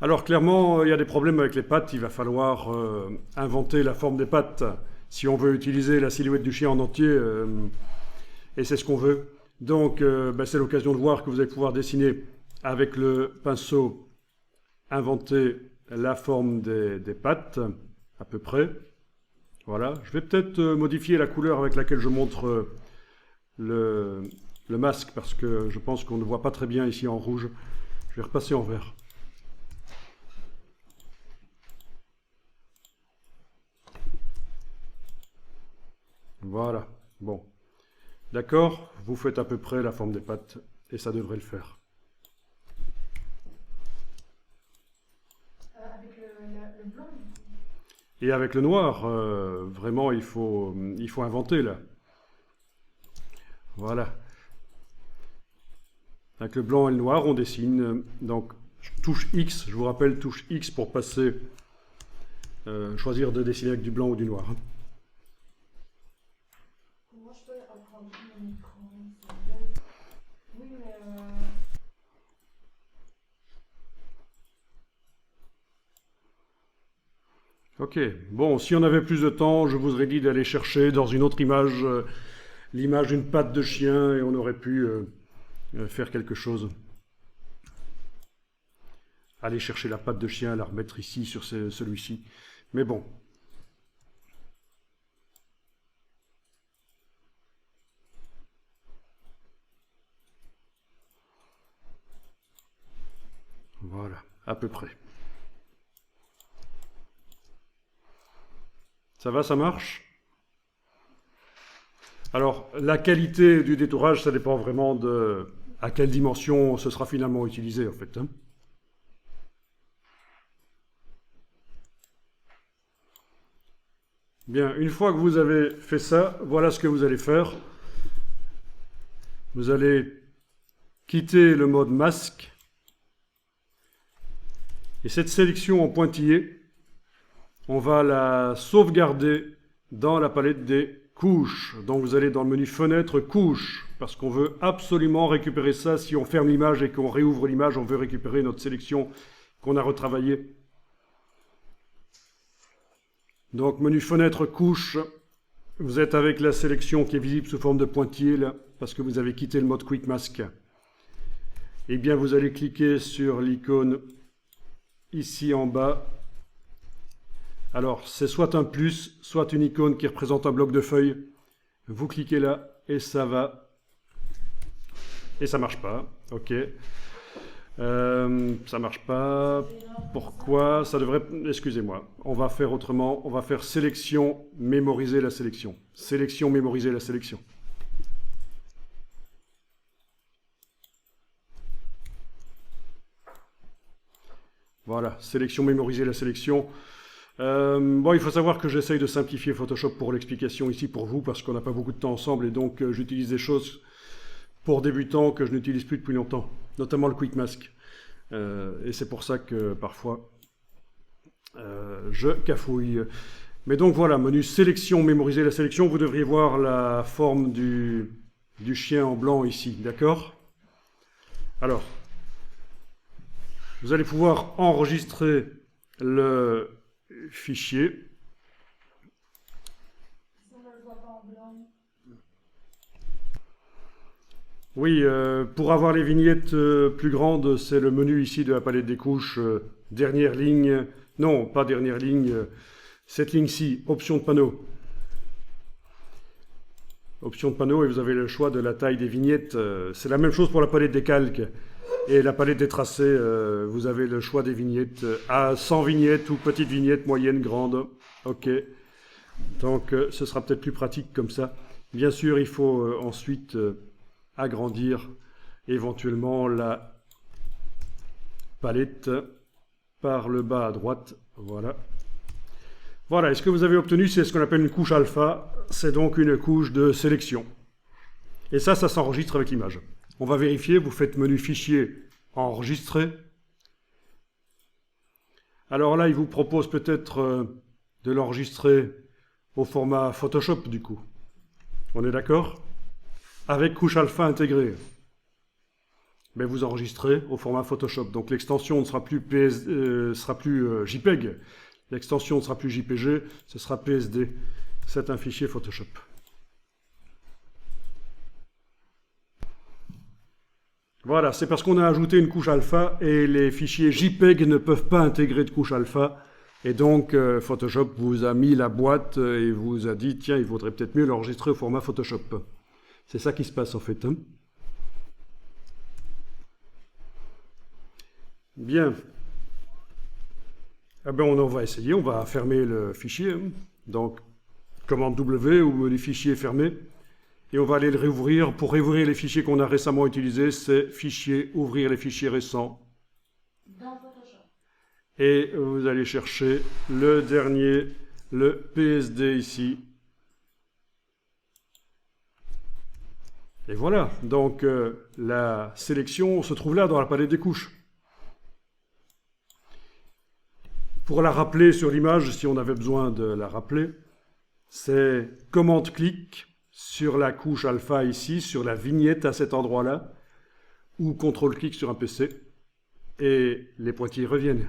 Alors clairement, il y a des problèmes avec les pattes, il va falloir inventer la forme des pattes si on veut utiliser la silhouette du chien en entier, et c'est ce qu'on veut. Donc c'est l'occasion de voir que vous allez pouvoir dessiner avec le pinceau, inventer la forme des pattes, à peu près. Voilà, je vais peut-être modifier la couleur avec laquelle je montre le, le masque, parce que je pense qu'on ne voit pas très bien ici en rouge. Je vais repasser en vert. Voilà, bon. D'accord, vous faites à peu près la forme des pattes et ça devrait le faire. Avec le blanc. Et avec le noir, vraiment, il faut inventer là. Voilà. Avec le blanc et le noir, on dessine. Donc, touche X, je vous rappelle, touche X pour passer, choisir de dessiner avec du blanc ou du noir. Comment je peux apprendre mon écran? Oui, mais Ok, bon, si on avait plus de temps, je vous aurais dit d'aller chercher dans une autre image l'image d'une patte de chien et on aurait pu faire quelque chose. Aller chercher la patte de chien, la remettre ici sur celui-ci. Mais bon. Voilà, à peu près. Ça va, ça marche? Alors, la qualité du détourage, ça dépend vraiment de à quelle dimension ce sera finalement utilisé, en fait. Hein. Bien, une fois que vous avez fait ça, voilà ce que vous allez faire. Vous allez quitter le mode masque. Et cette sélection en pointillé, on va la sauvegarder dans la palette des couches. Donc vous allez dans le menu fenêtre couches, parce qu'on veut absolument récupérer ça. Si on ferme l'image et qu'on réouvre l'image, on veut récupérer notre sélection qu'on a retravaillée. Donc menu fenêtre couches, vous êtes avec la sélection qui est visible sous forme de pointillé là, parce que vous avez quitté le mode Quick Mask. Eh bien vous allez cliquer sur l'icône ici en bas. Alors c'est soit un plus, soit une icône qui représente un bloc de feuilles. Vous cliquez là et ça va. Et ça marche pas. Ok. Ça marche pas. Pourquoi? Ça devrait... Excusez-moi. On va faire autrement. On va faire sélection, mémoriser la sélection. Sélection, mémoriser la sélection. Voilà. Sélection, mémoriser la sélection. Bon, il faut savoir que j'essaye de simplifier Photoshop pour l'explication ici pour vous, parce qu'on n'a pas beaucoup de temps ensemble, et donc j'utilise des choses pour débutants que je n'utilise plus depuis longtemps, notamment le Quick Mask. Et c'est pour ça que parfois je cafouille. Mais donc voilà, menu sélection, mémoriser la sélection, vous devriez voir la forme du chien en blanc ici, d'accord? Alors, vous allez pouvoir enregistrer le fichier. si on ne le voit pas en blanc. Oui, pour avoir les vignettes plus grandes, c'est le menu ici de la palette des couches, dernière ligne, non, pas dernière ligne, cette ligne-ci, option de panneau. Option de panneau et vous avez le choix de la taille des vignettes. C'est la même chose pour la palette des calques. Et la palette des tracés, vous avez le choix des vignettes à 100 vignettes ou petites vignettes, moyennes, grandes. Ok. Donc ce sera peut-être plus pratique comme ça. Bien sûr, il faut ensuite agrandir éventuellement la palette par le bas à droite. Voilà. Voilà, et ce que vous avez obtenu, c'est ce qu'on appelle une couche alpha. C'est donc une couche de sélection. Et ça s'enregistre avec l'image. On va vérifier, vous faites menu fichier, enregistrer. Alors là, il vous propose peut-être de l'enregistrer au format Photoshop du coup. On est d'accord? Avec couche alpha intégrée. mais vous enregistrez au format Photoshop. Donc l'extension ne sera plus, JPEG, l'extension ne sera plus JPG, ce sera PSD. C'est un fichier Photoshop. Voilà, c'est parce qu'on a ajouté une couche alpha et les fichiers JPEG ne peuvent pas intégrer de couche alpha. Et donc Photoshop vous a mis la boîte et vous a dit, tiens, il vaudrait peut-être mieux l'enregistrer au format Photoshop. C'est ça qui se passe en fait. Hein. Bien. Eh ben, on va essayer, on va fermer le fichier. Hein. Donc, commande W ou les fichiers fermés. Et on va aller le réouvrir. Pour réouvrir les fichiers qu'on a récemment utilisés, c'est fichier, ouvrir les fichiers récents. Dans Photoshop. Et vous allez chercher le dernier, le PSD ici. Et voilà, donc la sélection se trouve là dans la palette des couches. Pour la rappeler sur l'image, si on avait besoin de la rappeler, c'est commande-clic sur la couche alpha ici, sur la vignette à cet endroit-là, ou contrôle-clic sur un PC, et les pointillés reviennent.